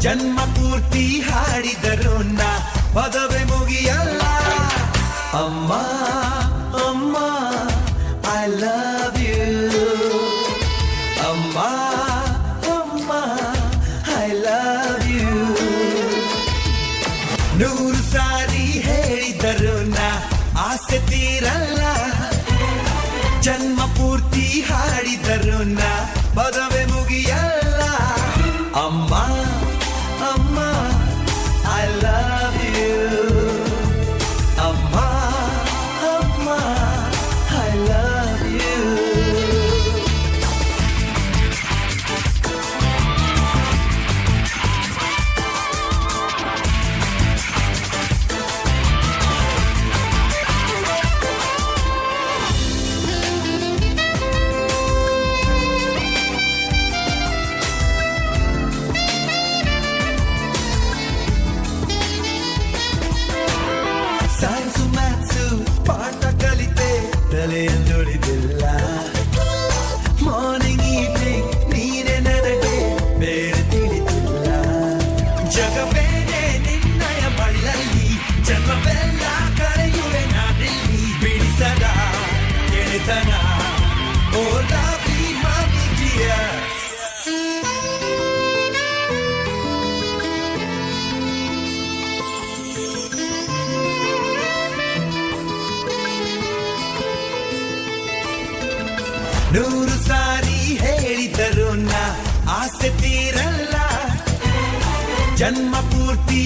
ಜನ್ಮ ಪೂರ್ತಿ ಹಾಡಿದರು ನಾ ಪದವೇ ಮುಗಿಯಲ್ಲ. ಅಮ್ಮ ಅಮ್ಮ ಐ ಲವ್ ಯು, ಅಮ್ಮ ಅಮ್ಮ ಐ ಲವ್ ಯು. 100 ಸಾರಿ ಹೇಳಿದರು ನಾ ಆಸೆ ತೀರಲ್ಲ. ಜನ್ಮ ಪೂರ್ತಿ ಹಾಡಿದರು ನಾ ಪದವೇ ಮುಗಿಯಲ್ಲ. ಅಮ್ಮ ಅಮ್ಮ ಐ ಲವ್ ಯು, ಅಮ್ಮ ಅಮ್ಮ I love you. Science maths ಪಾಠ ಕಲಿತೆ ತಲೆಯಲ್ಲೊಳಿದಿಲ್ಲ. ಮಾರ್ನಿಂಗ್ ಈವ್ನಿಂಗ್ ನೀನೆ ನನಗೆ ಬೇರೆ ತಿಳಿದಿಲ್ಲ. ಜಗವೇನೆ ನಿನ್ನಯ ಬಳ್ಳಲ್ಲಿ, ಜನ್ಮವೆಲ್ಲ ಕರೆಯುವೆ ನಾನಿಲ್ಲಿ. ಬಿಡಿಸದ ಗೆಳೆತನ ಓ ಲವ್ಲಿ ಮಮ್ಮಿ ಡಿಯರ್. ನೂರು ಸಾರಿ ಹೇಳಿದರು ನಾ ಆಸೆ ತೀರಲ್ಲ. ಜನ್ಮ ಪೂರ್ತಿ